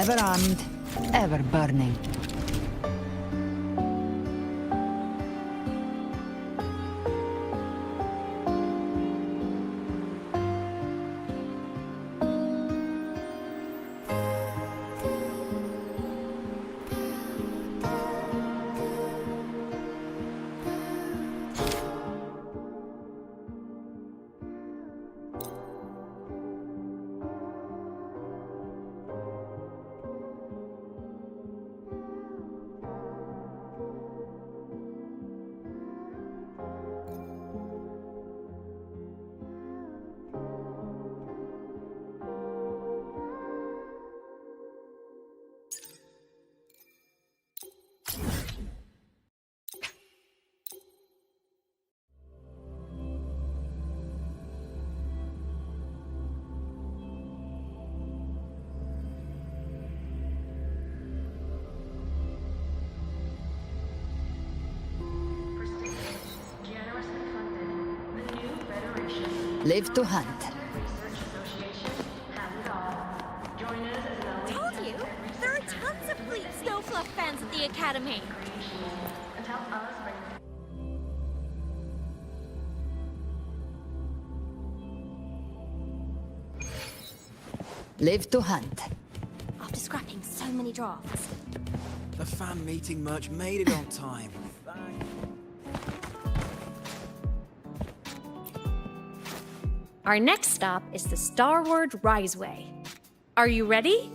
Ever armed, ever burning. Live to hunt. Told you! There are tons of Fleet Snowfluff fans at the Academy! Live to hunt. After scrapping so many drafts. The fan meeting merch made it on time. Our next stop is the Starward Riseway. Are you ready?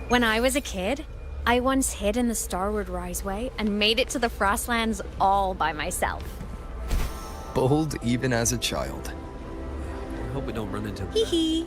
When I was a kid, I once hid in the Starward Riseway and made it to the Frostlands all by myself. Bold even as a child. I hope we don't run into... Hee hee.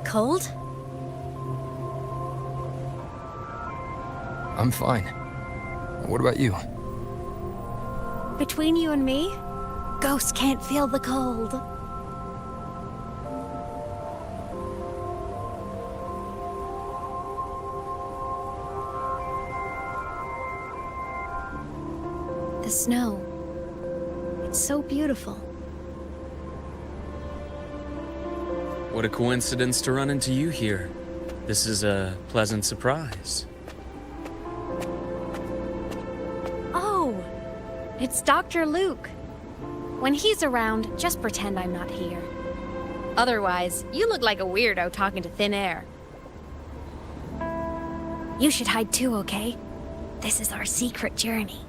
Cold? I'm fine. What about you? Between you and me, ghosts can't feel the cold. The snow. It's so beautiful. What a coincidence to run into you here. This is a pleasant surprise. Oh, it's Dr. Luke. When he's around, just pretend I'm not here. Otherwise, you look like a weirdo talking to thin air. You should hide too, okay? This is our secret journey.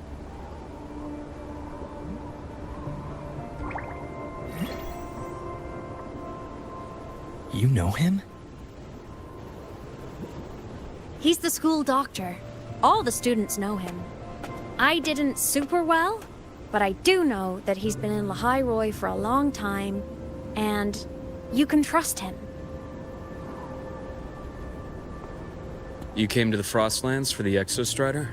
You know him? He's the school doctor. All the students know him. I didn't super well, but I do know that he's been in Lahairoi for a long time, and you can trust him. You came to the Frostlands for the Exostrider?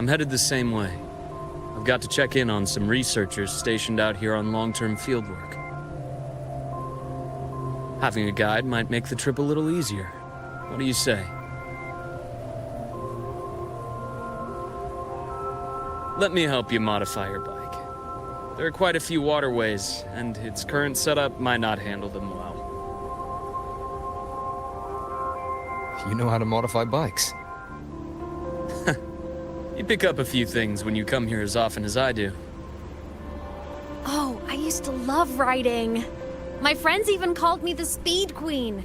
I'm headed the same way. I've got to check in on some researchers stationed out here on long-term fieldwork. Having a guide might make the trip a little easier. What do you say? Let me help you modify your bike. There are quite a few waterways, and its current setup might not handle them well. You know how to modify bikes. You pick up a few things when you come here as often as I do. Oh, I used to love riding. My friends even called me the Speed Queen.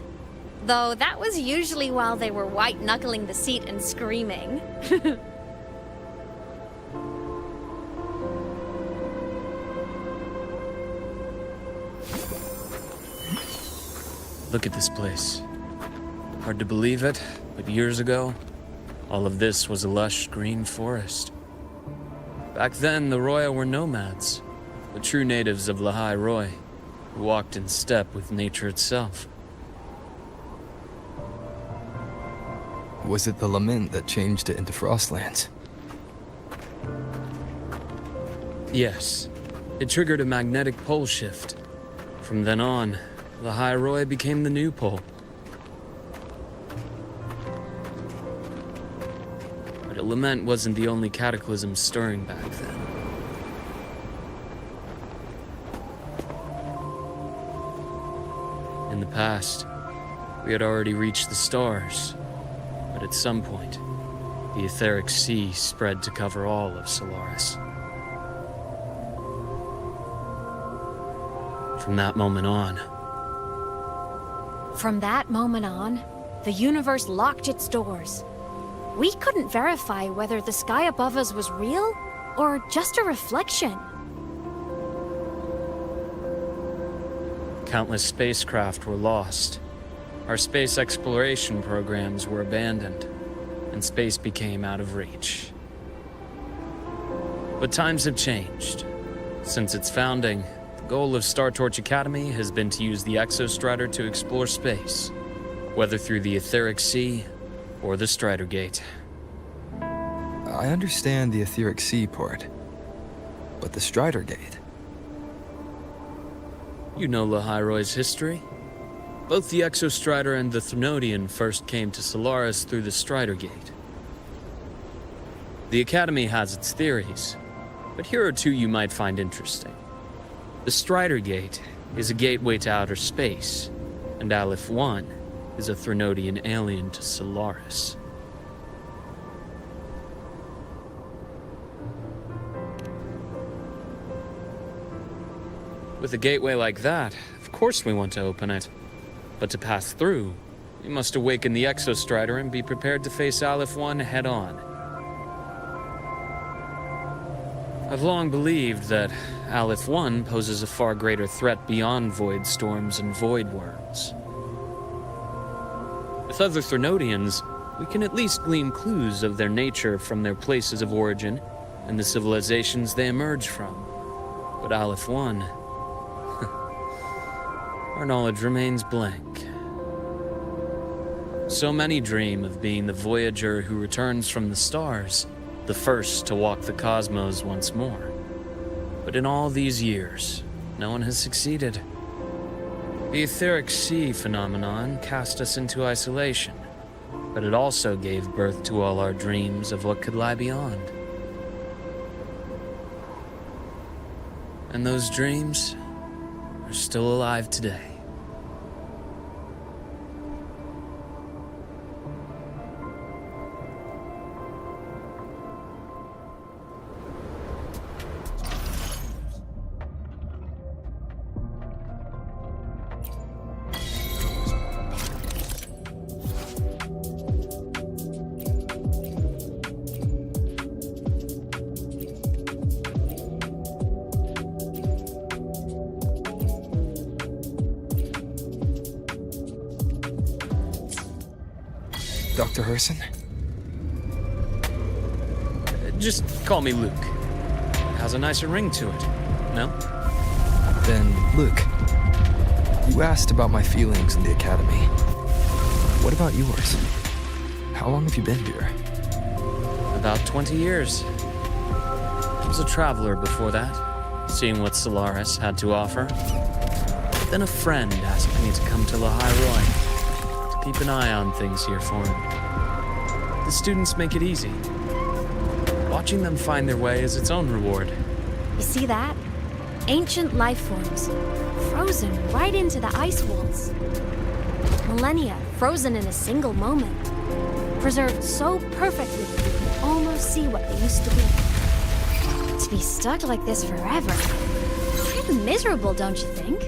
Though that was usually while they were white-knuckling the seat and screaming. Look at this place. Hard to believe it, but years ago, all of this was a lush green forest. Back then, the Roya were nomads, the true natives of Lahai Roy, who walked in step with nature itself. Was it the lament that changed it into Frostlands? Yes, it triggered a magnetic pole shift. From then on, Lahai Roy became the new pole. But a lament wasn't the only cataclysm stirring back then. In the past, we had already reached the stars, but at some point, the etheric sea spread to cover all of Solaris. From that moment on, the universe locked its doors. We couldn't verify whether the sky above us was real or just a reflection. countless spacecraft were lost. Our space exploration programs were abandoned, and space became out of reach. But times have changed. Since its founding, the goal of Star Torch Academy has been to use the Exostrider to explore space, whether through the Etheric Sea or the Strider Gate. I understand the Etheric Sea part, but the Strider Gate? You know Lahai-Roy's history. Both the Exostrider and the Thrunodian first came to Solaris through the Strider Gate. The Academy has its theories, but here are two you might find interesting. The Strider Gate is a gateway to outer space, and Aleph 1 is a Thrunodian alien to Solaris. With a gateway like that, of course we want to open it. But to pass through, we must awaken the Exostrider and be prepared to face Aleph 1 head-on. I've long believed that Aleph 1 poses a far greater threat beyond void storms and void worms. With other Thrunodians, we can at least glean clues of their nature from their places of origin and the civilizations they emerge from. But Aleph 1... our knowledge remains blank. So many dream of being the voyager who returns from the stars, the first to walk the cosmos once more. But in all these years, no one has succeeded. The Etheric Sea phenomenon cast us into isolation, but it also gave birth to all our dreams of what could lie beyond. And those dreams are still alive today. Dr. Herson? Just call me Luke. It has a nicer ring to it, no? Then, Luke, you asked about my feelings in the Academy. What about yours? How long have you been here? about 20 years. I was a traveler before that, seeing what Solaris had to offer. Then a friend asked me to come to Lahai to keep an eye on things here for him. The students make it easy. Watching them find their way is its own reward. You see that? Ancient life forms, frozen right into the ice walls. Millennia frozen in a single moment, preserved so perfectly that you can almost see what they used to be. To be stuck like this forever, kind of miserable, don't you think?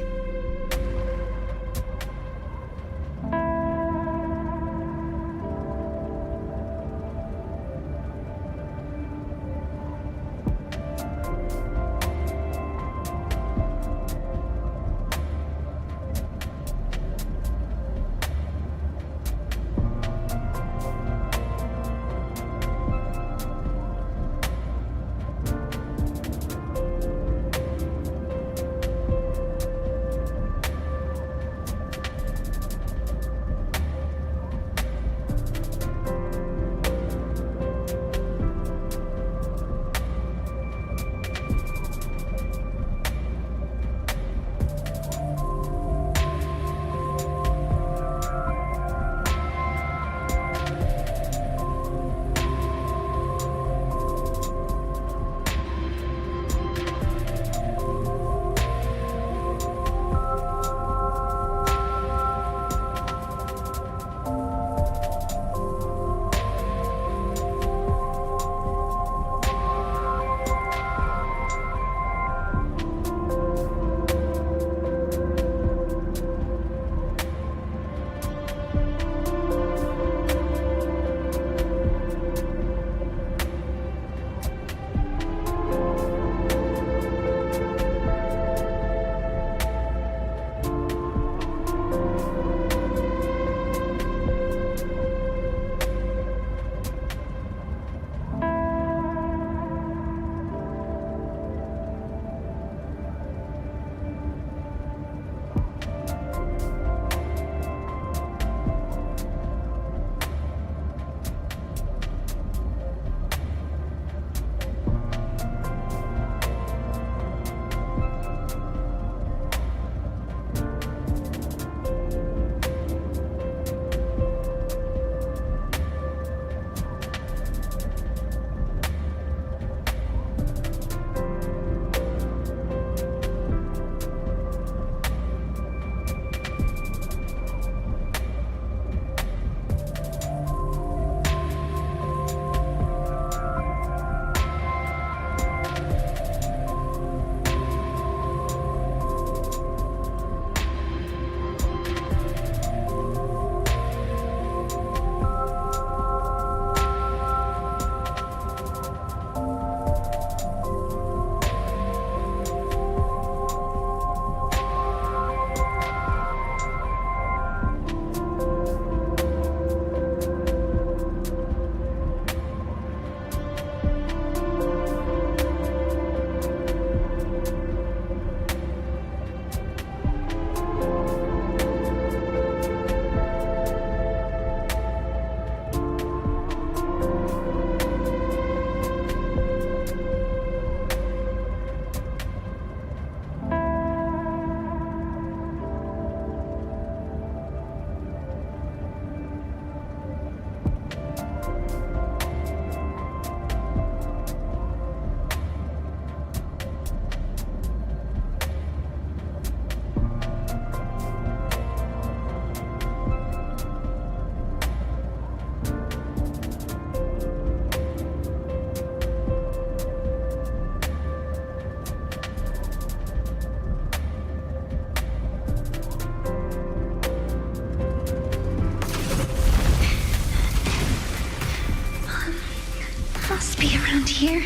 Must be around here.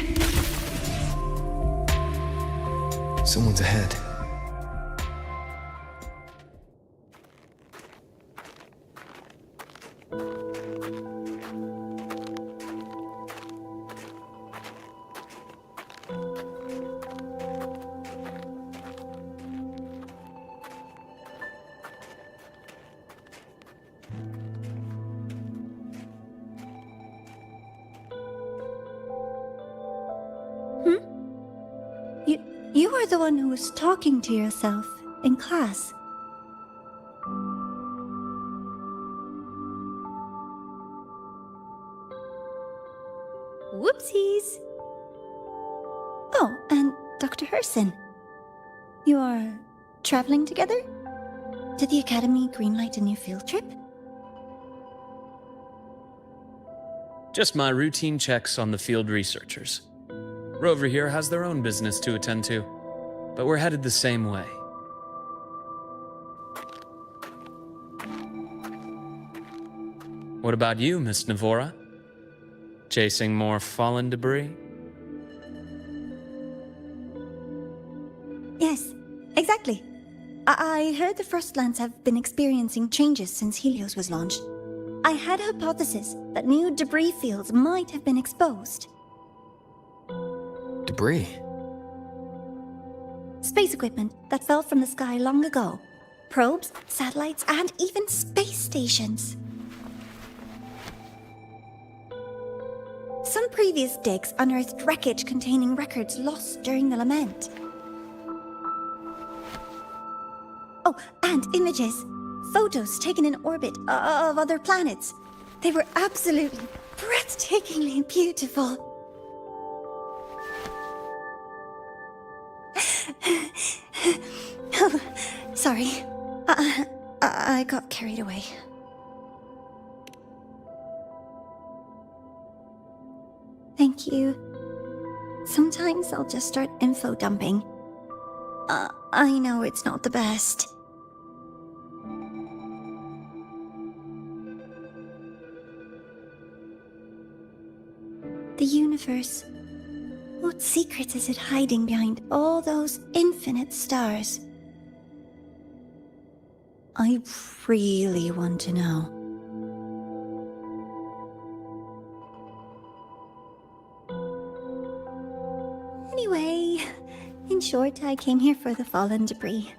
Someone's ahead. You are the one who was talking to yourself in class. Whoopsies. Oh, and Dr. Herson. You are traveling together? Did the Academy greenlight a new field trip? Just my routine checks on the field researchers. Rover here has their own business to attend to, but we're headed the same way. What about you, Miss Navora? Chasing more fallen debris? Yes, exactly. I heard the Frostlands have been experiencing changes since Helios was launched. I had a hypothesis that new debris fields might have been exposed. Debris? Space equipment that fell from the sky long ago. Probes, satellites, and even space stations. Some previous digs unearthed wreckage containing records lost during the Lament. Oh, and images. Photos taken in orbit of other planets. They were absolutely breathtakingly beautiful. Oh, sorry. I got carried away. Thank you. Sometimes I'll just start info dumping. I know it's not the best. The universe. What secret is it hiding behind all those infinite stars? I really want to know. Anyway, in short, I came here for the fallen debris.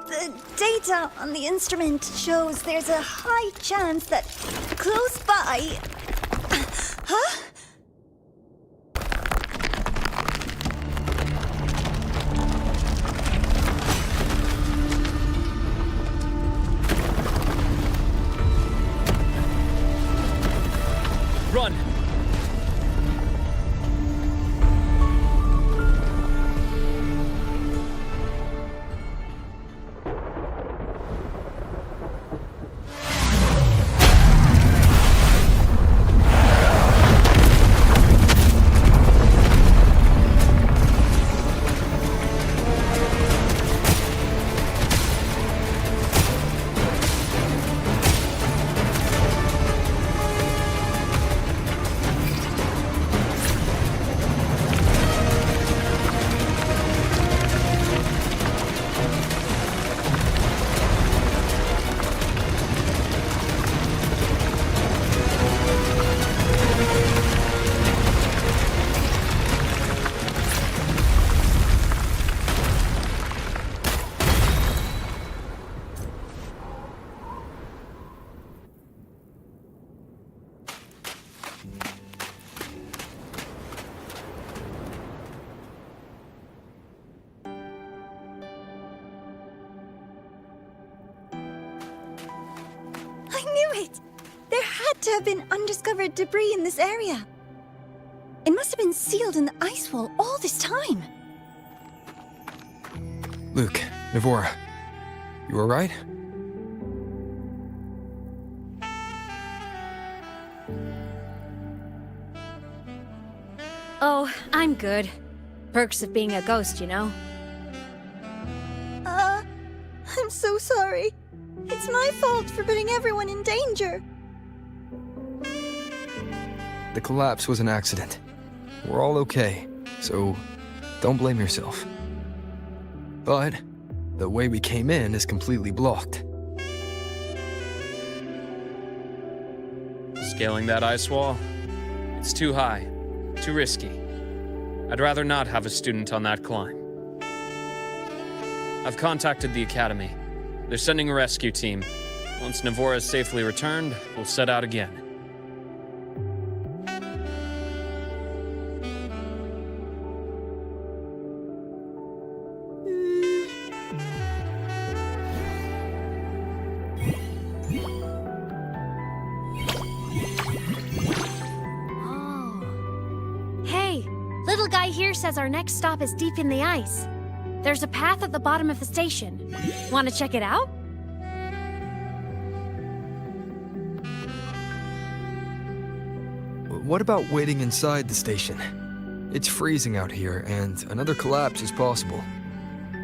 The data on the instrument shows there's a high chance that close by... Huh? Run! I knew it! There had to have been undiscovered debris in this area. It must have been sealed in the ice wall all this time. Luke, Navora, you alright? Oh, I'm good. Perks of being a ghost, you know. I'm so sorry. It's my fault for putting everyone in danger. The collapse was an accident. We're all okay, so don't blame yourself. But the way we came in is completely blocked. Scaling that ice wall? It's too high, too risky. I'd rather not have a student on that climb. I've contacted the Academy. They're sending a rescue team. Once Navora is safely returned, we'll set out again. Oh. Hey, little guy here says our next stop is deep in the ice. There's a path at the bottom of the station. Want to check it out? What about waiting inside the station? It's freezing out here, and another collapse is possible.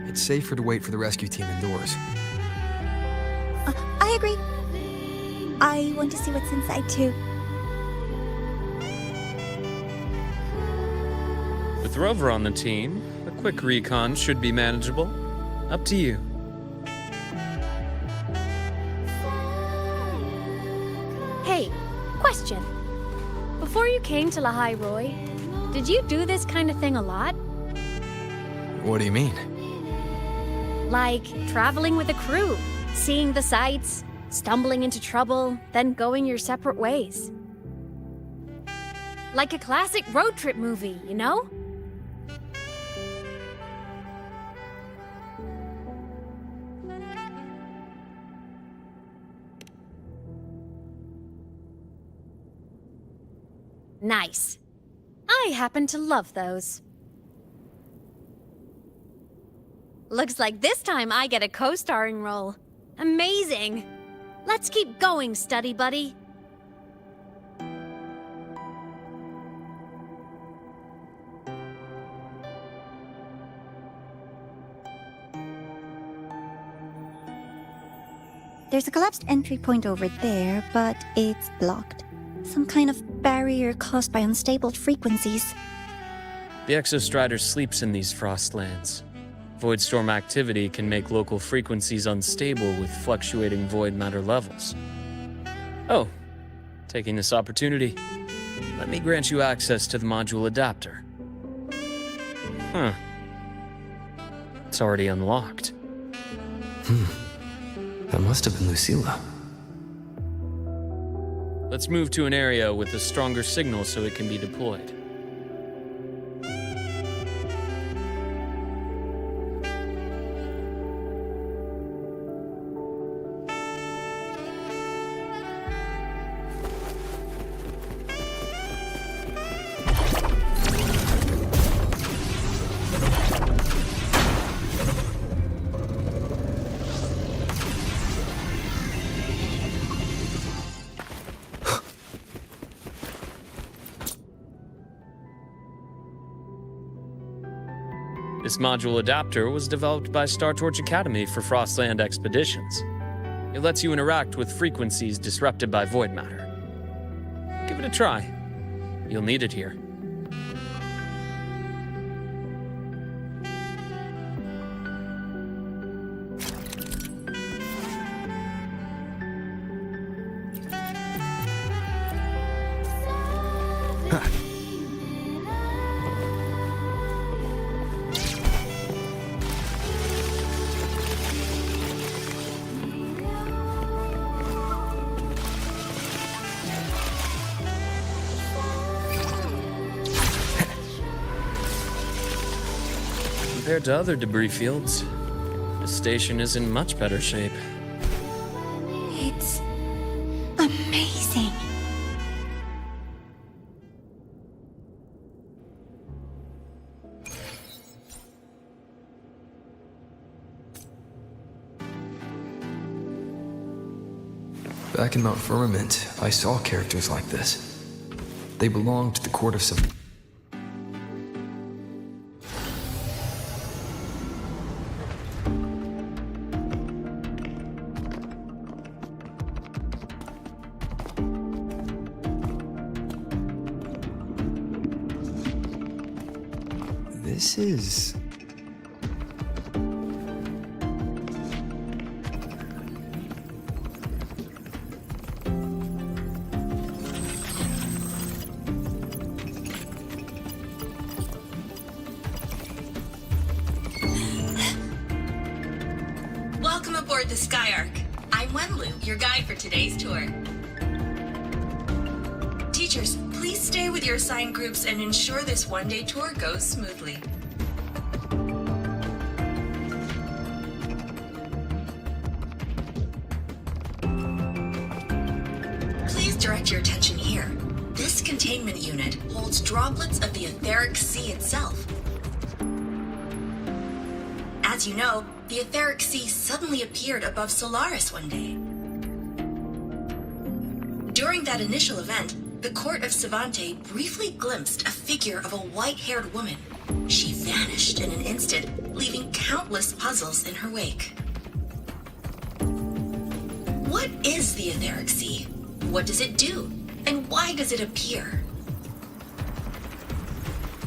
It's safer to wait for the rescue team indoors. I agree. I want to see what's inside too. With Rover on the team, a quick recon should be manageable. Up to you. Hey, question. Before you came to Lahai Roy, did you do this kind of thing a lot? What do you mean? Like traveling with a crew, seeing the sights, stumbling into trouble, then going your separate ways. Like a classic road trip movie, you know? Nice. I happen to love those. Looks like this time I get a co-starring role. Amazing! Let's keep going, study buddy. There's a collapsed entry point over there, but it's blocked. Some kind of barrier caused by unstable frequencies. The Exostrider sleeps in these frostlands. Void storm activity can make local frequencies unstable with fluctuating void matter levels. Oh, taking this opportunity, let me grant you access to the module adapter. Huh. It's already unlocked. That must have been Lucilla. Let's move to an area with a stronger signal so it can be deployed. This module adapter was developed by Star Torch Academy for Frostland expeditions. It lets you interact with frequencies disrupted by void matter. Give it a try. You'll need it here. Compared to other debris fields, the station is in much better shape. It's amazing. Back in Mount Firmament, I saw characters like this. They belonged to the court of some. This is... Welcome aboard the Skyark. I'm Wenlu, your guide for today's tour. Teachers, please stay with your assigned groups and ensure this one-day tour goes smoothly. Please direct your attention here. This containment unit holds droplets of the etheric sea itself. As you know, the etheric sea suddenly appeared above Solaris one day. During that initial event, the court of Savante briefly glimpsed a figure of a white-haired woman. She vanished in an instant, leaving countless puzzles in her wake. What is the etheric sea? What does it do? And why does it appear?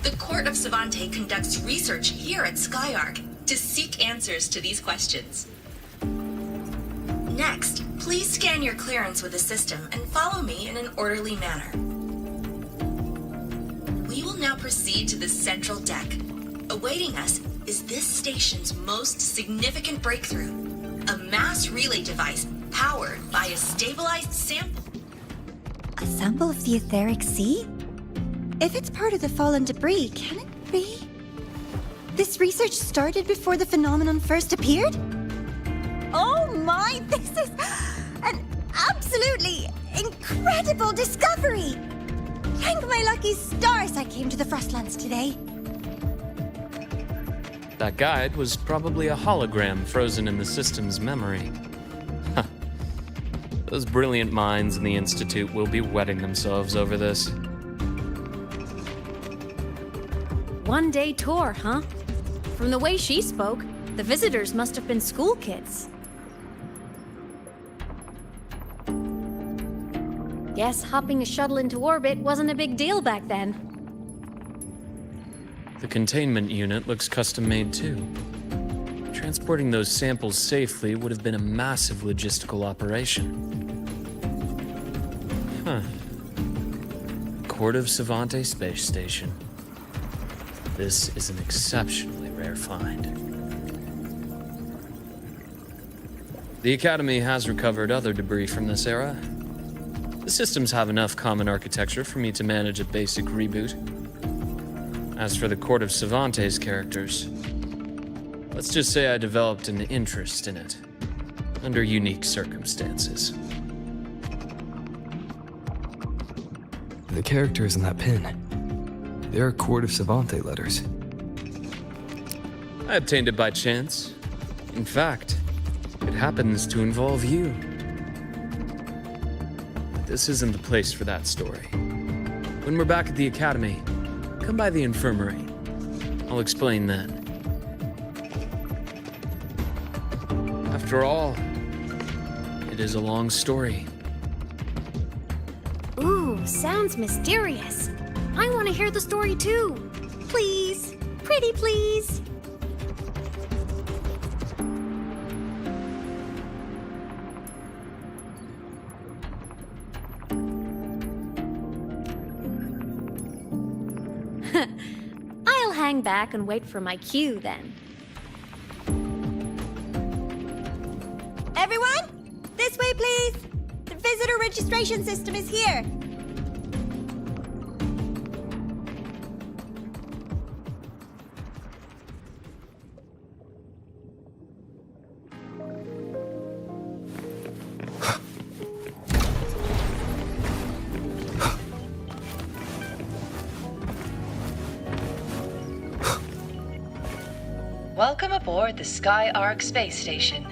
The court of Savante conducts research here at Skyark to seek answers to these questions. Next, please scan your clearance with the system and follow me in an orderly manner. We will now proceed to the central deck. Awaiting us is this station's most significant breakthrough, a mass relay device powered by a stabilized sample. A sample of the etheric sea? If it's part of the fallen debris, can it be? This research started before the phenomenon first appeared? Oh my, this is an absolutely incredible discovery! Thank my lucky stars I came to the Frostlands today. That guide was probably a hologram frozen in the system's memory. Huh. Those brilliant minds in the Institute will be wetting themselves over this. One-day tour, huh? From the way she spoke, the visitors must have been school kids. Guess hopping a shuttle into orbit wasn't a big deal back then. The containment unit looks custom-made too. Transporting those samples safely would have been a massive logistical operation. Huh. Court of Savante Space Station. This is an exceptionally rare find. The Academy has recovered other debris from this era. The systems have enough common architecture for me to manage a basic reboot. As for the Court of Savante's characters, let's just say I developed an interest in it, under unique circumstances. The characters in that pin. They're Court of Savante letters. I obtained it by chance. In fact, it happens to involve you. But this isn't the place for that story. When we're back at the Academy, come by the infirmary. I'll explain then. After all, it is a long story. Ooh, sounds mysterious. I want to hear the story too. Please. Pretty please. I'll hang back and wait for my cue then. Everyone, this way please. The visitor registration system is here. Welcome aboard the Skyark space station.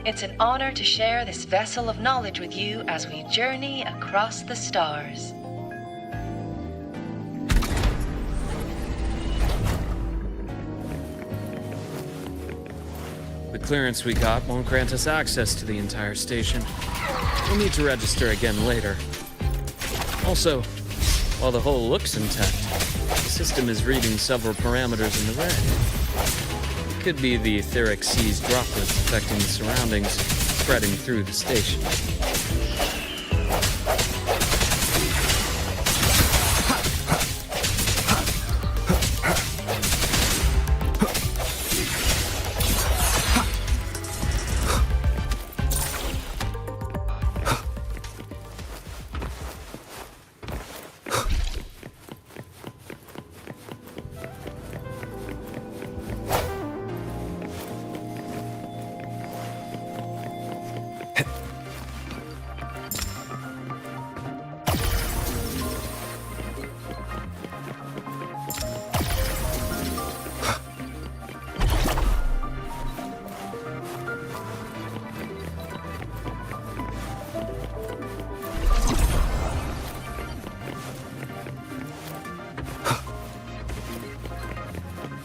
It's an honor to share this vessel of knowledge with you as we journey across the stars. The clearance we got won't grant us access to the entire station. We'll need to register again later. Also, while the hull looks intact, the system is reading several parameters in the red. It could be the etheric sea's droplets affecting the surroundings, spreading through the station.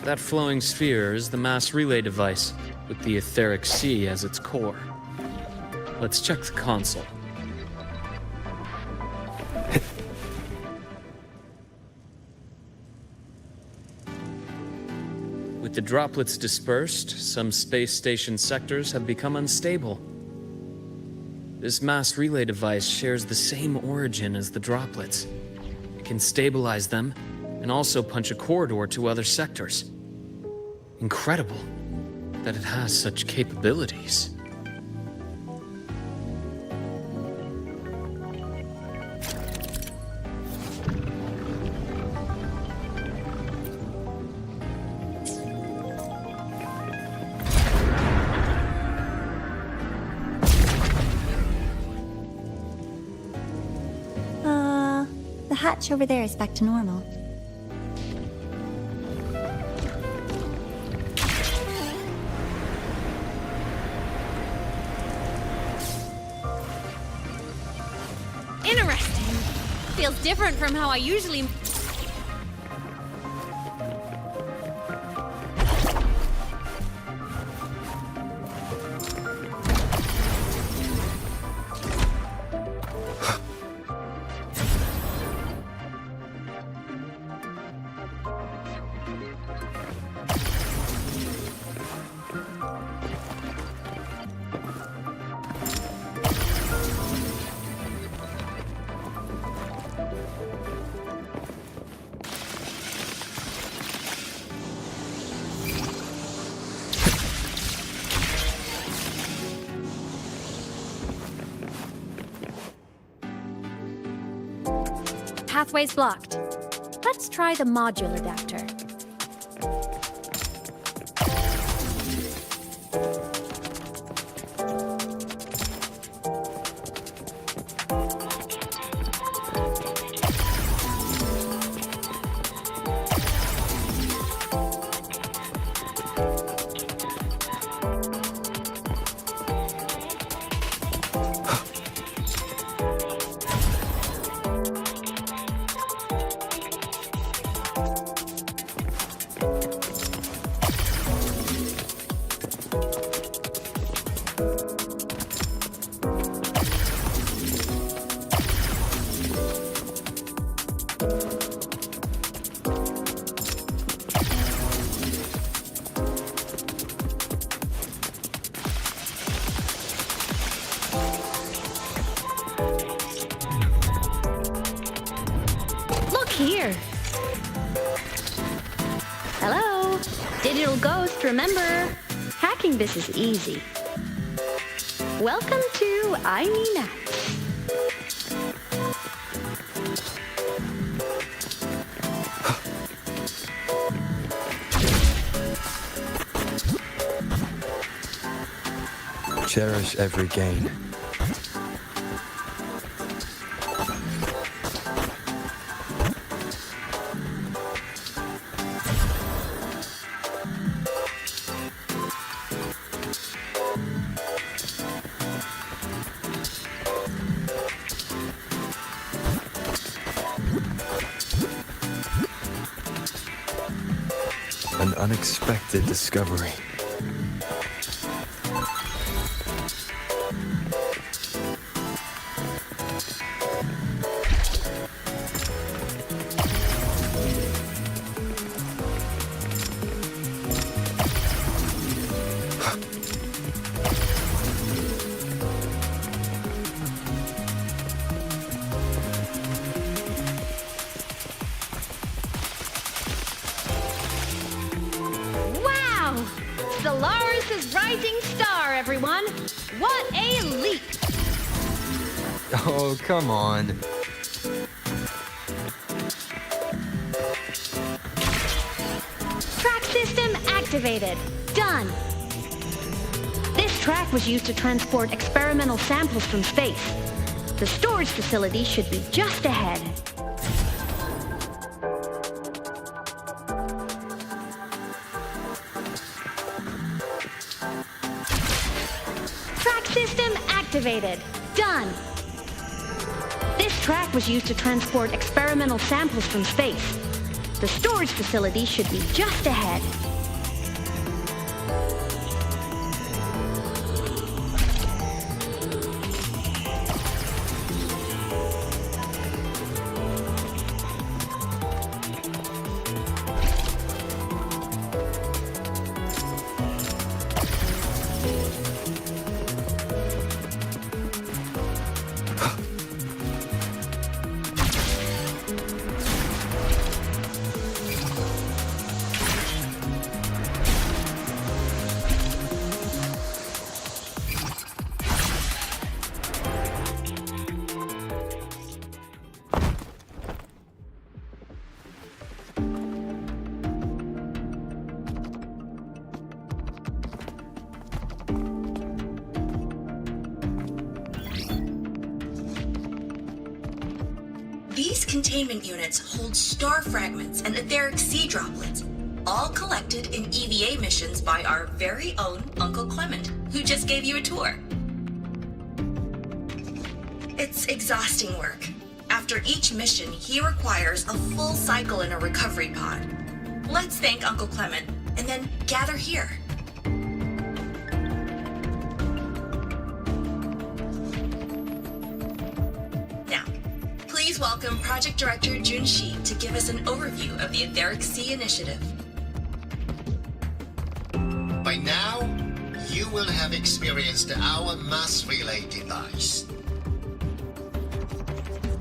That flowing sphere is the mass relay device, with the etheric sea as its core. Let's check the console. With the droplets dispersed, some space station sectors have become unstable. This mass relay device shares the same origin as the droplets. It can stabilize them and also punch a corridor to other sectors. Incredible that it has such capabilities. The hatch over there is back to normal. Interesting. Feels different from how I usually... Pathway's blocked. Let's try the module adapter. Here. Hello? Digital Ghost, remember? Hacking this is easy. Welcome to I Mean Act. Cherish every gain. An unexpected discovery. Solaris' rising star, everyone! What a leap! Oh, come on. Track system activated. Done. This track was used to transport experimental samples from space. The storage facility should be just ahead. Track system activated. Done. This track was used to transport experimental samples from space. The storage facility should be just ahead. These containment units hold star fragments and etheric sea droplets, all collected in EVA missions by our very own Uncle Clement, who just gave you a tour. It's exhausting work. After each mission, he requires a full cycle in a recovery pod. Let's thank Uncle Clement, and then gather here. Now, please welcome Project Director Jun Shi to give us an overview of the Etheric Sea Initiative. By now, you will have experienced our mass relay device.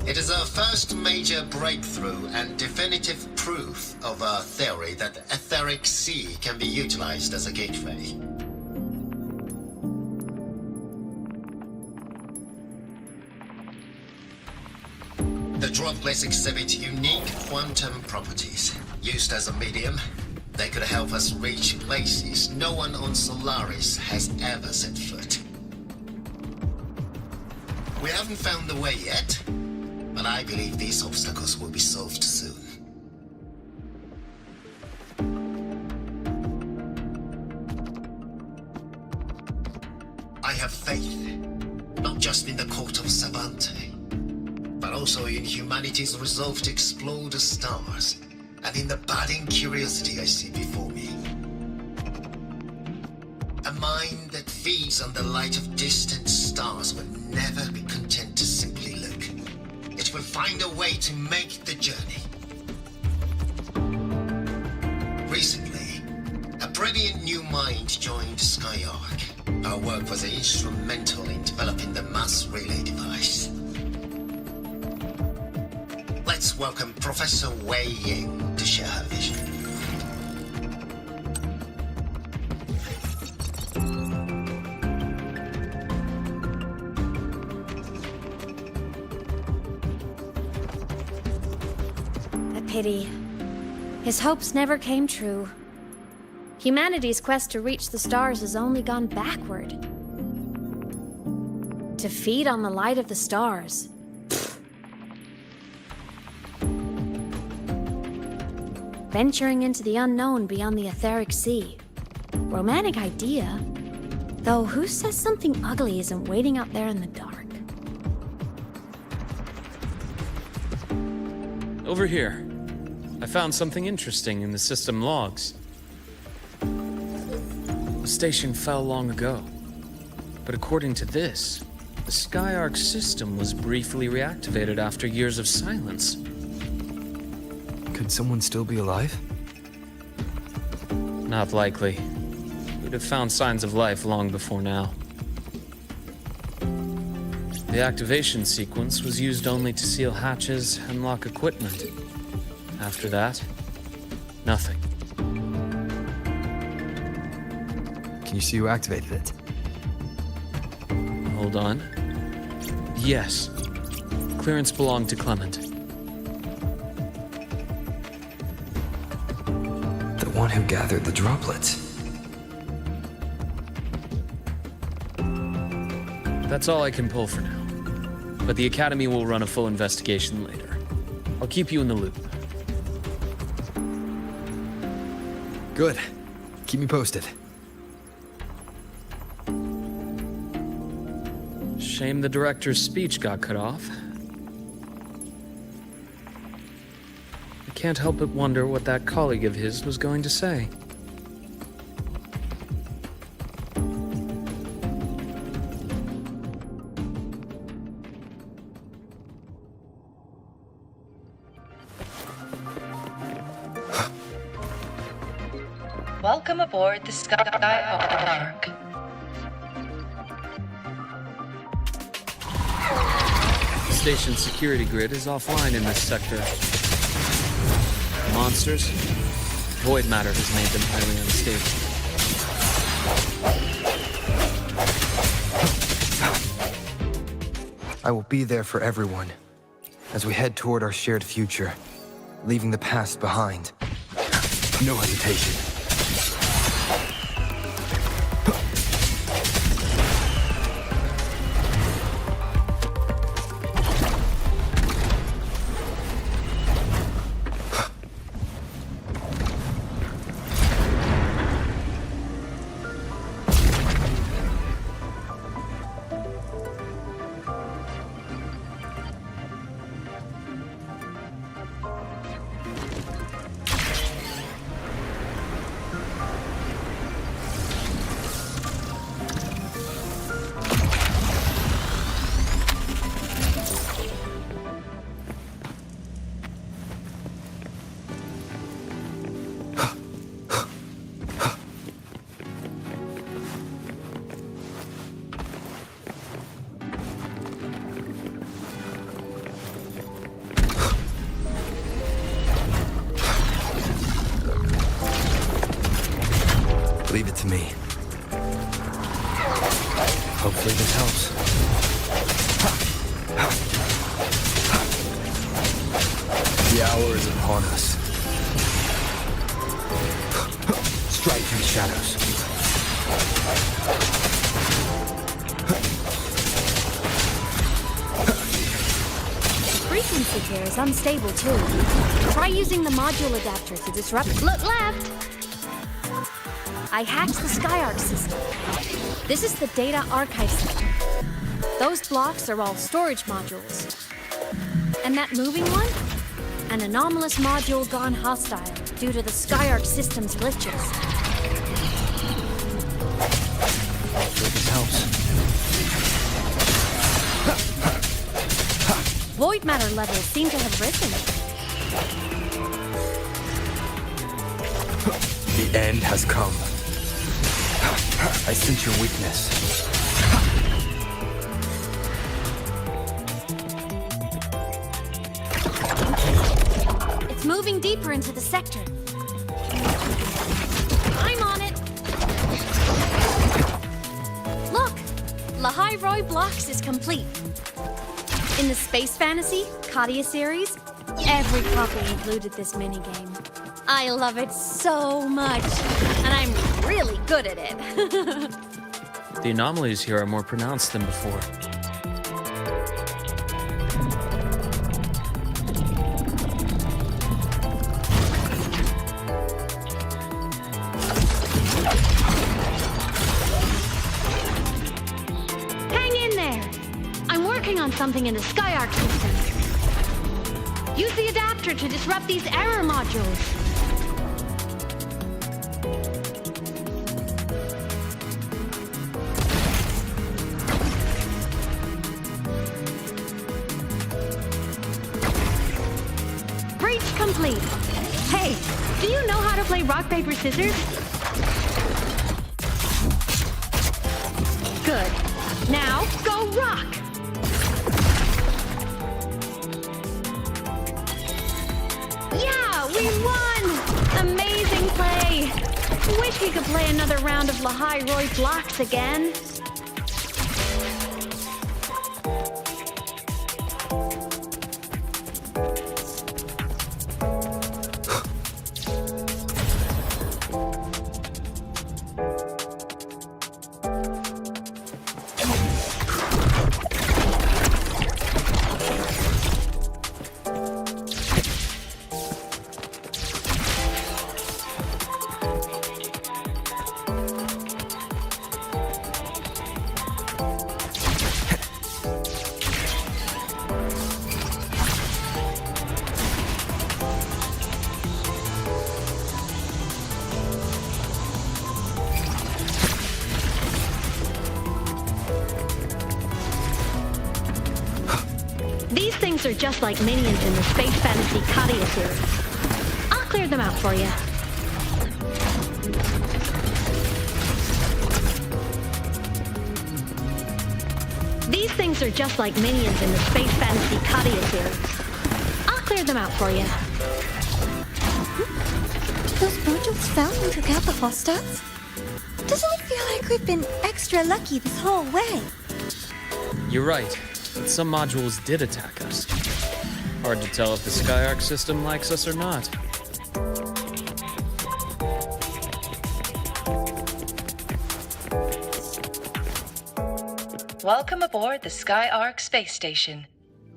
It is our first major breakthrough and definitive proof of our theory that the Etheric Sea can be utilized as a gateway. The droplets exhibit unique quantum properties. Used as a medium, they could help us reach places no one on Solaris has ever set foot. We haven't found the way yet, but I believe these obstacles will be solved soon. I have faith, not just in the court of Savante, but also in humanity's resolve to explore the stars, and in the budding curiosity I see before me. A mind that feeds on the light of distant stars will never be content to simply look. It will find a way to make the journey. Recently, a brilliant new mind joined Skyark. Our work was instrumental in developing the mass relay device. Let's welcome Professor Wei Ying to share her vision. A pity. His hopes never came true. Humanity's quest to reach the stars has only gone backward. To feed on the light of the stars. Venturing into the unknown beyond the Etheric Sea. Romantic idea. Though who says something ugly isn't waiting out there in the dark? Over here. I found something interesting in the system logs. The station fell long ago. But according to this, the Skyark system was briefly reactivated after years of silence. Could someone still be alive? Not likely. We'd have found signs of life long before now. The activation sequence was used only to seal hatches and lock equipment. After that, nothing. Can you see who activated it? Hold on. Yes. Clearance belonged to Clement. The one who gathered the droplets. That's all I can pull for now. But the Academy will run a full investigation later. I'll keep you in the loop. Good. Keep me posted. Shame the director's speech got cut off. I can't help but wonder what that colleague of his was going to say. Welcome aboard the Skyark. The station's security grid is offline in this sector. Monsters? Void matter has made them highly unstable. I will be there for everyone as we head toward our shared future, leaving the past behind. No hesitation. Leave it to me. Hopefully this helps. The hour is upon us. Strike through the shadows. Frequency here is unstable too. Try using the module adapter to disrupt. Look left! I hacked the Skyark system. This is the data archive system. Those blocks are all storage modules. And that moving one? An anomalous module gone hostile due to the Skyark system's glitches. Hopefully this helps. Void matter levels seem to have risen. The end has come. I sense your weakness. It's moving deeper into the sector. I'm on it. Look, Lahai Blocks is complete. In the Space Fantasy, Katia series, every copy included this minigame. I love it so much, and I'm really good at it. The anomalies here are more pronounced than before. Hang in there! I'm working on something in the Skyark system. Use the adapter to disrupt these error modules. Complete. Hey, do you know how to play rock, paper, scissors? Good. Now, go rock! Yeah, we won! Amazing play! Wish we could play another round of Lahai Blocks again. things are just like minions in the space fantasy Katia series. I'll clear them out for you. These things are just like minions in the space fantasy Katia series. I'll clear them out for you. Those modules fell into Kappa hostiles? Doesn't it feel like we've been extra lucky this whole way? You're right, but some modules did attack us. Hard to tell if the Skyark system likes us or not. Welcome aboard the Skyark space station.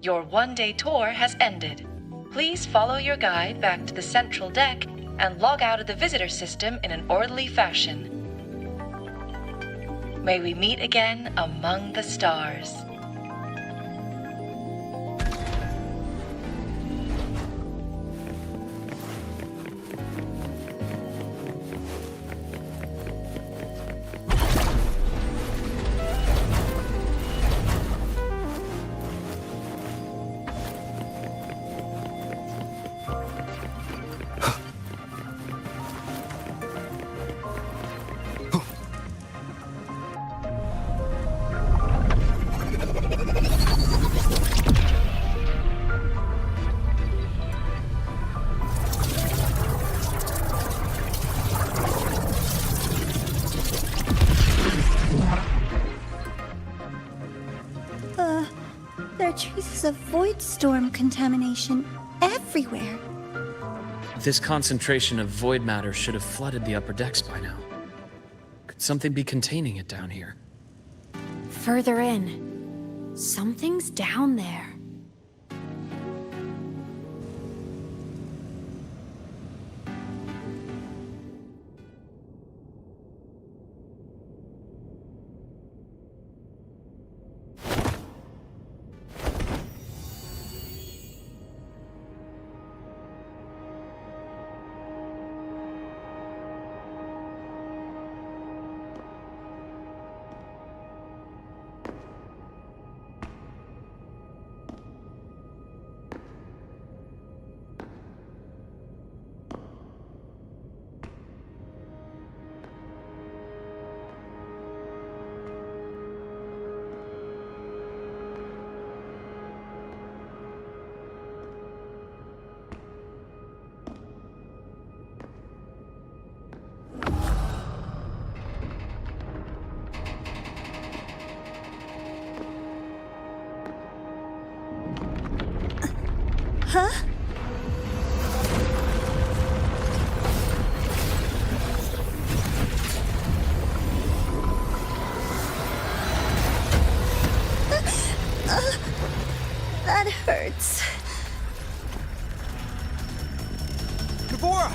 Your one-day tour has ended. Please follow your guide back to the central deck and log out of the visitor system in an orderly fashion. May we meet again among the stars. There are traces of void storm contamination everywhere. This concentration of void matter should have flooded the upper decks by now. Could something be containing it down here? Further in. Something's down there. Huh? That hurts. Murah!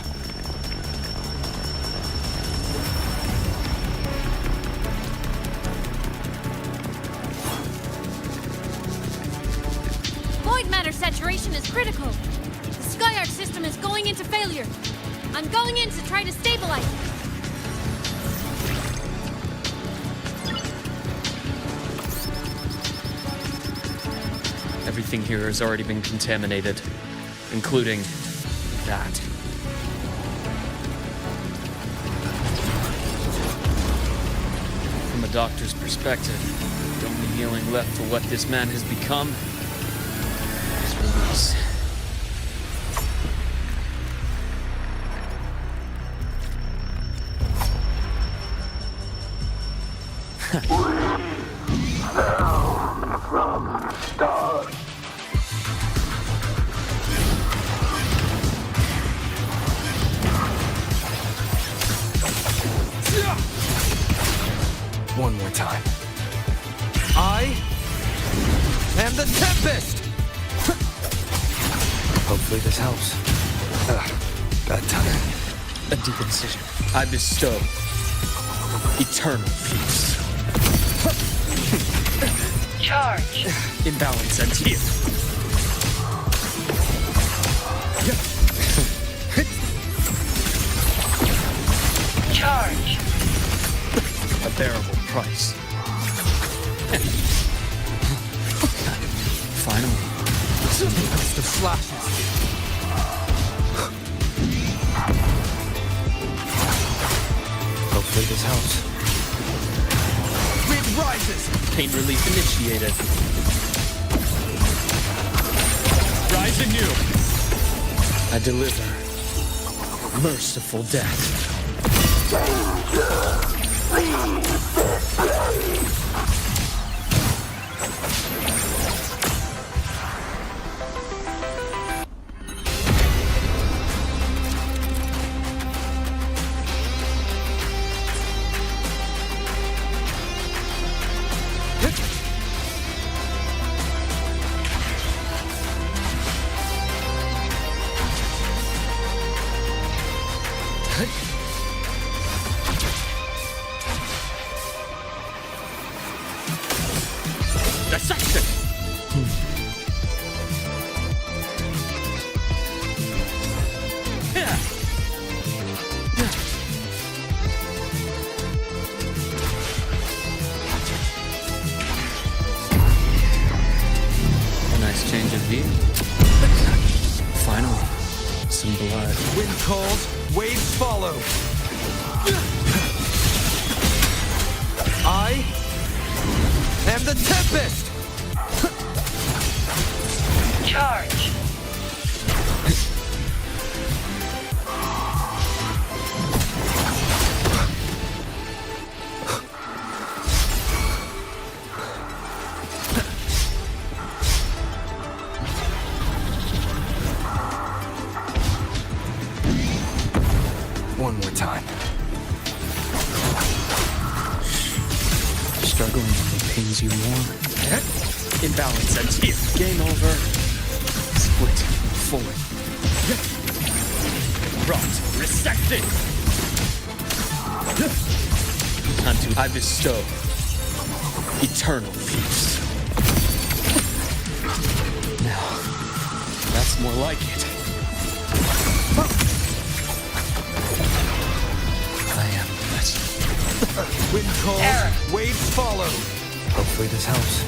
Void matter saturation is critical. The Skyark system is going into failure. I'm going in to try to stabilize it. Everything here has already been contaminated, including that. From a doctor's perspective, the only healing left for what this man has become is release. One more time. I am the Tempest! Hopefully this helps. Bad time. A deep incision. I bestow eternal peace. Charge. Imbalance ends here. Charge. A bearable price. Finally. Tempest of slashes. Hopefully this helps. Wind rises! Pain relief initiated. Rise anew! I deliver merciful death. Dissection! A nice change of view. Finally, some blood. Wind calls, waves follow. I am the Tempest! Charge. One more time. Struggling only pains you more. Imbalance ends here. Game over. Split forward. Rot, resected! Unto I bestow eternal peace. Now, that's more like it. I am blessed. Wind calls, Error. waves follow. Hopefully this helps.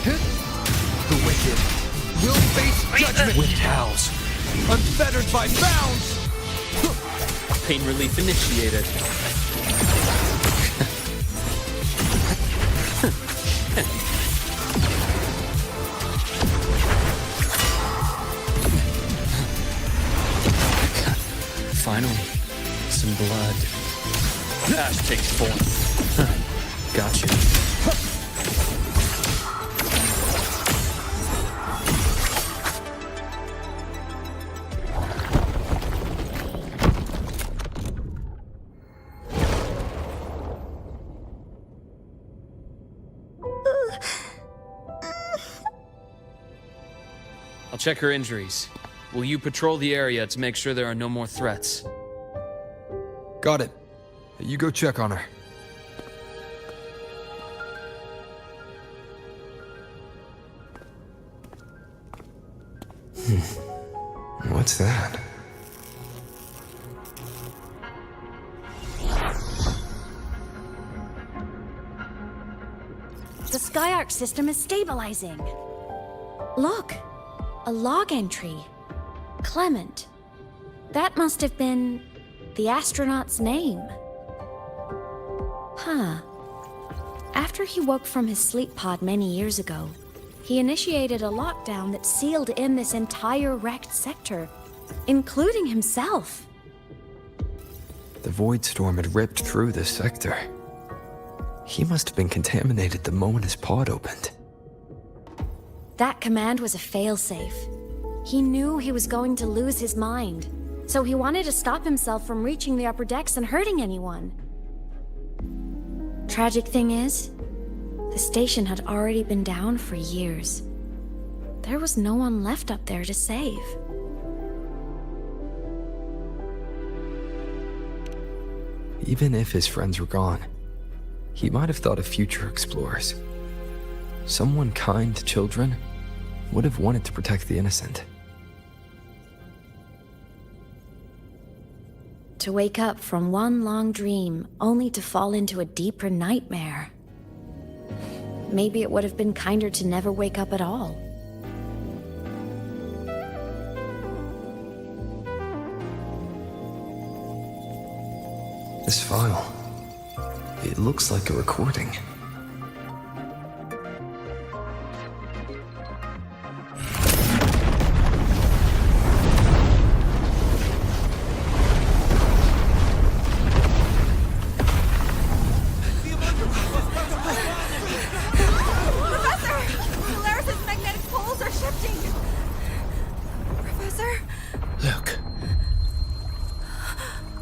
The wicked will face judgment. Wind howls. Unfettered by bounds. Pain relief initiated. Finally, some blood. Ash takes form. Gotcha. I'll check her injuries. Will you patrol the area to make sure there are no more threats? Got it. You go check on her. What's that? The Skyark system is stabilizing. Look, a log entry. Clement. That must have been the astronaut's name. Huh. After he woke from his sleep pod many years ago, he initiated a lockdown that sealed in this entire wrecked sector, including himself. The void storm had ripped through this sector. He must have been contaminated the moment his pod opened. That command was a failsafe. He knew he was going to lose his mind, so he wanted to stop himself from reaching the upper decks and hurting anyone. Tragic thing is, the station had already been down for years. There was no one left up there to save. Even if his friends were gone, he might have thought of future explorers. Someone kind to children would have wanted to protect the innocent. To wake up from one long dream, only to fall into a deeper nightmare. maybe it would have been kinder to never wake up at all. This file, it looks like a recording.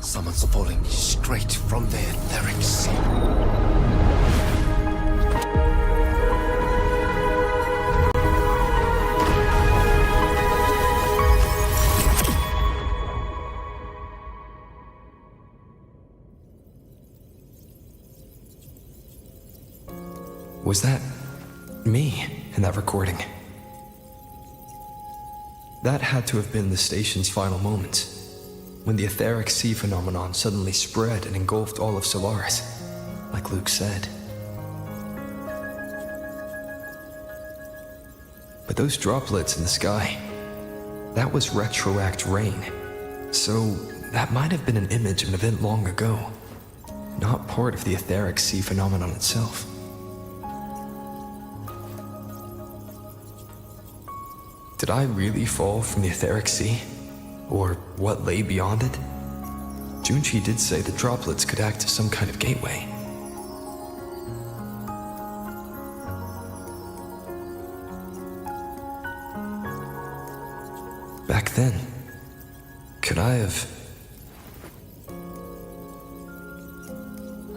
Someone's falling straight from the etheric sea. Was that me in that recording? That had to have been the station's final moments, when the etheric sea phenomenon suddenly spread and engulfed all of Solaris, like Luke said. But those droplets in the sky, that was retroact rain. So that might have been an image of an event long ago, not part of the etheric sea phenomenon itself. Did I really fall from the etheric sea? Or what lay beyond it? Junchi did say the droplets could act as some kind of gateway. Back then, could I have...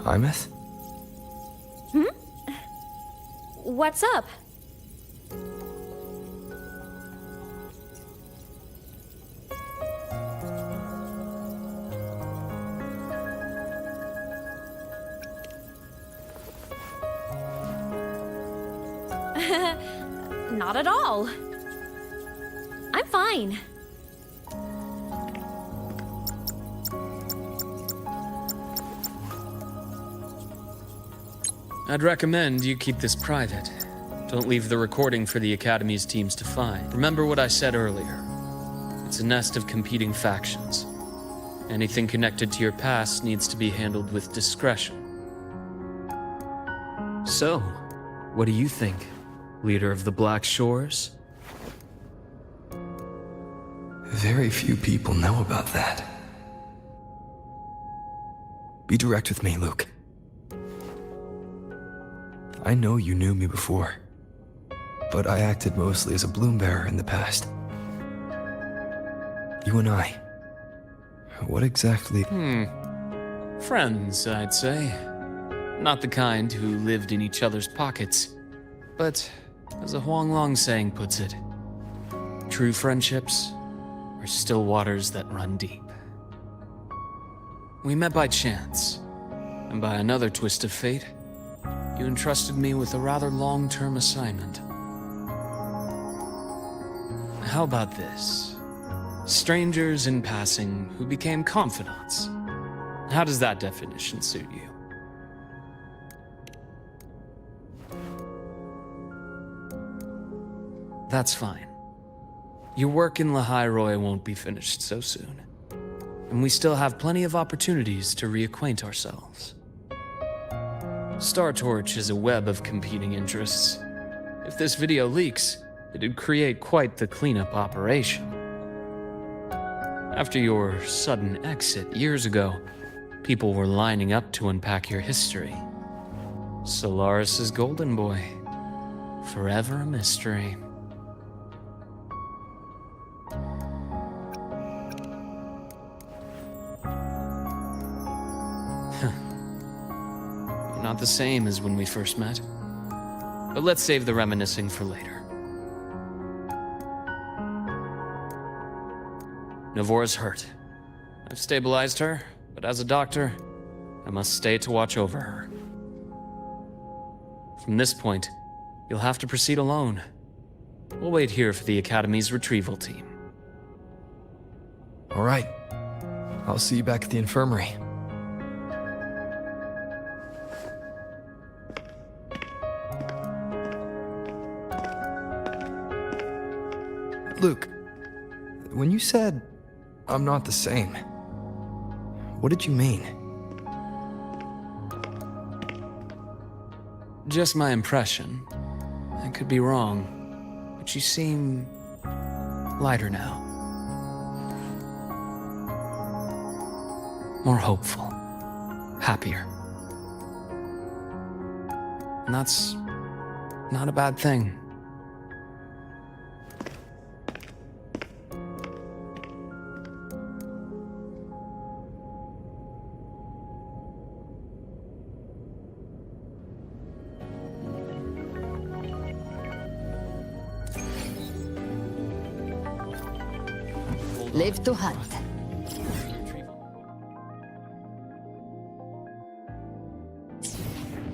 Imeth? What's up? Not at all. I'm fine. I'd recommend you keep this private. Don't leave the recording for the Academy's teams to find. Remember what I said earlier. It's a nest of competing factions. Anything connected to your past needs to be handled with discretion. So, what do you think, leader of the Black Shores? Very few people know about that. Be direct with me, Luke. I know you knew me before, but I acted mostly as a bloom bearer in the past. You and I, what exactly... Friends, I'd say. Not the kind who lived in each other's pockets, but, as a Huanglong saying puts it, true friendships are still waters that run deep. We met by chance, and by another twist of fate, you entrusted me with a rather long-term assignment. How about this? Strangers in passing who became confidants. How does that definition suit you? That's fine. Your work in Lahairoi won't be finished so soon. And we still have plenty of opportunities to reacquaint ourselves. Star Torch is a web of competing interests. If this video leaks, it'd create quite the cleanup operation. After your sudden exit years ago, people were lining up to unpack your history. Solaris's golden boy. Forever a mystery. Not the same as when we first met. But let's save the reminiscing for later. Navora's hurt. I've stabilized her, but as a doctor, I must stay to watch over her. From this point, you'll have to proceed alone. We'll wait here for the Academy's retrieval team. All right. I'll see you back at the infirmary. Luke, when you said, I'm not the same, what did you mean? Just my impression. I could be wrong, but you seem lighter now. More hopeful. Happier. And that's not a bad thing. Live to hunt.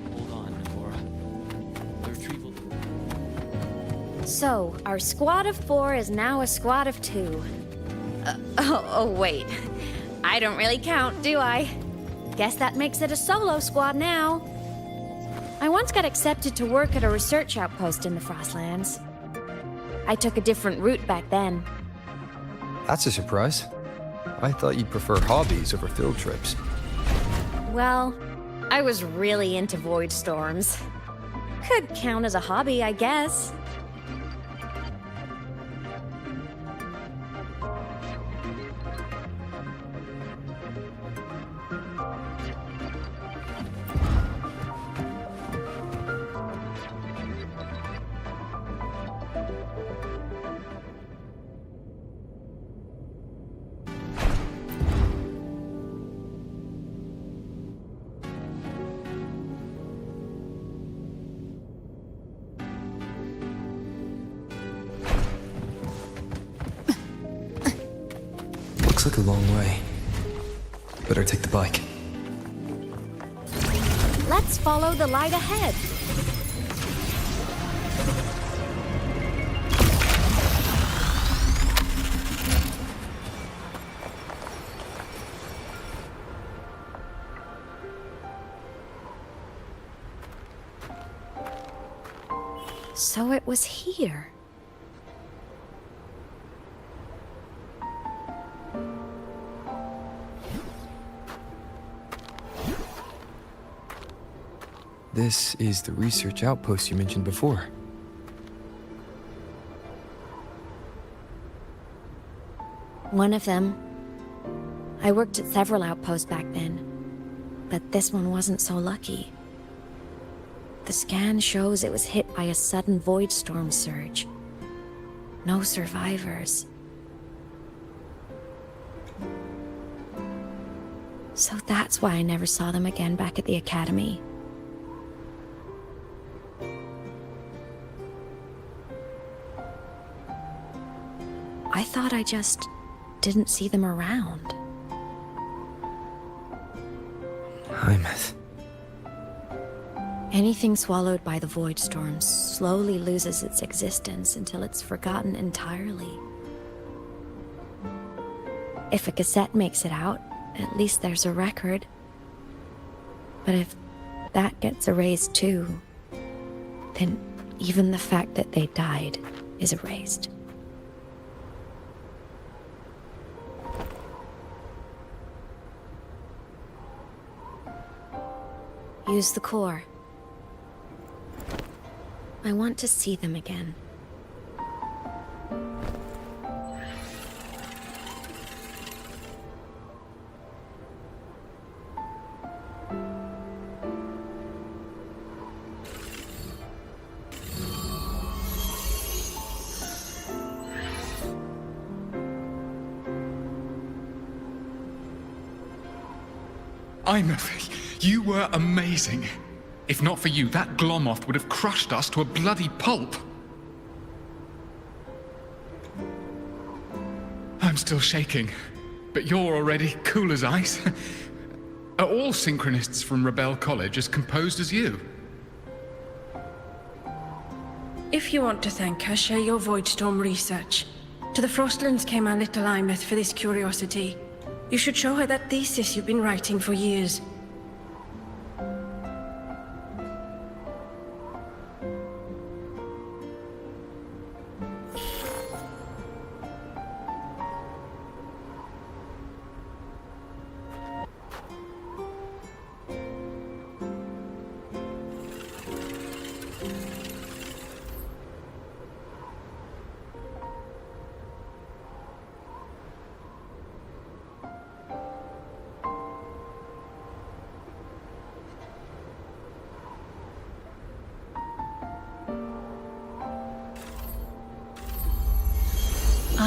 Hold on, Murah. The retrieval. So, our squad of 4 is now a squad of 2. Wait. I don't really count, do I? Guess that makes it a solo squad now. I once got accepted to work at a research outpost in the Frostlands. I took a different route back then. That's a surprise. I thought you'd prefer hobbies over field trips. Well, I was really into void storms. Could count as a hobby, I guess. Looks like a long way. Better take the bike. Let's follow the light ahead. So it was here. This is the research outpost you mentioned before. One of them. I worked at several outposts back then, but this one wasn't so lucky. The scan shows it was hit by a sudden void storm surge. No survivors. So that's why I never saw them again back at the academy. I thought I just didn't see them around. Hymuth. Anything swallowed by the void storm slowly loses its existence until it's forgotten entirely. If a cassette makes it out, at least there's a record. But if that gets erased too, then even the fact that they died is erased. Use the core. I want to see them again. You were amazing. If not for you, that Glomoth would have crushed us to a bloody pulp. I'm still shaking, but you're already cool as ice. Are all synchronists from Rebel College as composed as you? If you want to thank her, share your Voidstorm research. To the Frostlands came our little Imeth for this curiosity. You should show her that thesis you've been writing for years.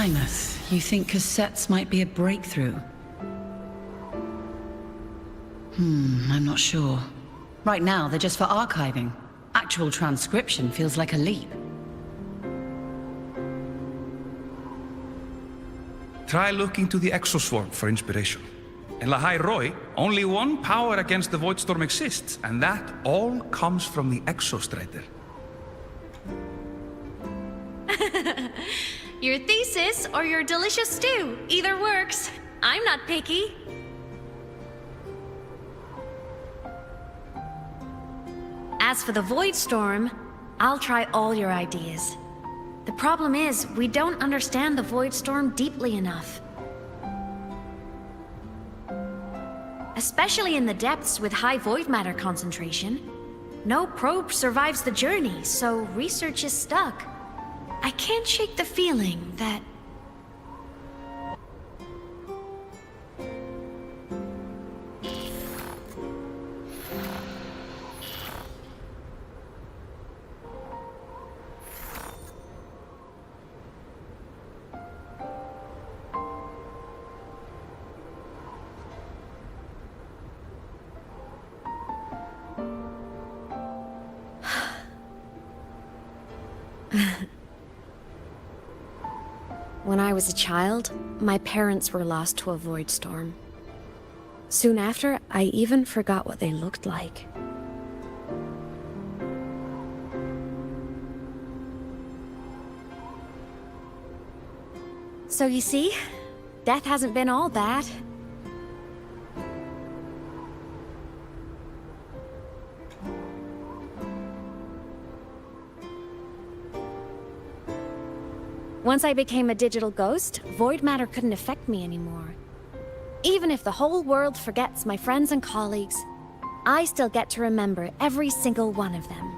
Imeth, you think cassettes might be a breakthrough? I'm not sure. Right now, they're just for archiving. Actual transcription feels like a leap. Try looking to the exoswarm for inspiration. In Lahai Roi, only one power against the Voidstorm exists, and that all comes from the Exostrider. Your thesis or your delicious stew, either works. I'm not picky. As for the Voidstorm, I'll try all your ideas. The problem is, we don't understand the Voidstorm deeply enough. Especially in the depths with high void matter concentration. No probe survives the journey, so research is stuck. I can't shake the feeling that... When I was a child, my parents were lost to a void storm. Soon after, I even forgot what they looked like. So you see, death hasn't been all bad. Once I became a digital ghost, void matter couldn't affect me anymore. Even if the whole world forgets my friends and colleagues, I still get to remember every single one of them.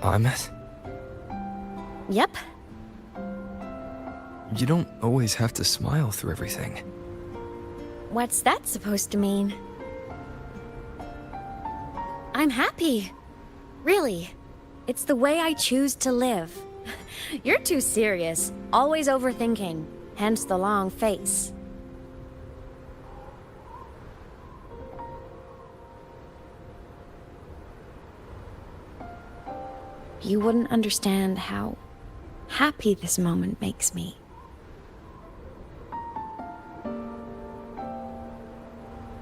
Imeth? Yep. You don't always have to smile through everything. What's that supposed to mean? I'm happy. Really. It's the way I choose to live. You're too serious, always overthinking, hence the long face. You wouldn't understand how happy this moment makes me.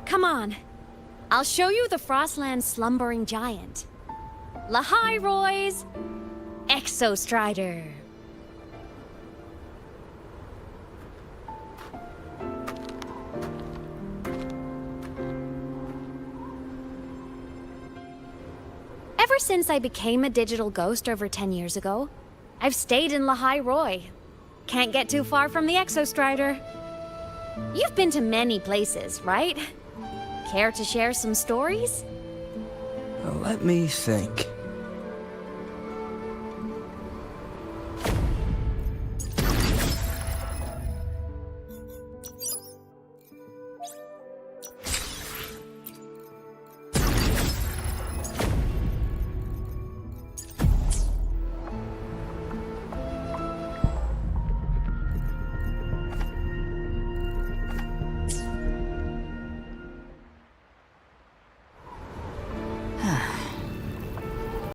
Come on, I'll show you the Frostland's slumbering giant. Lahai Roi's Exostrider. Ever since I became a digital ghost over 10 years ago, I've stayed in Lahai Roi. Can't get too far from the Exostrider. You've been to many places, right? Care to share some stories? Let me think.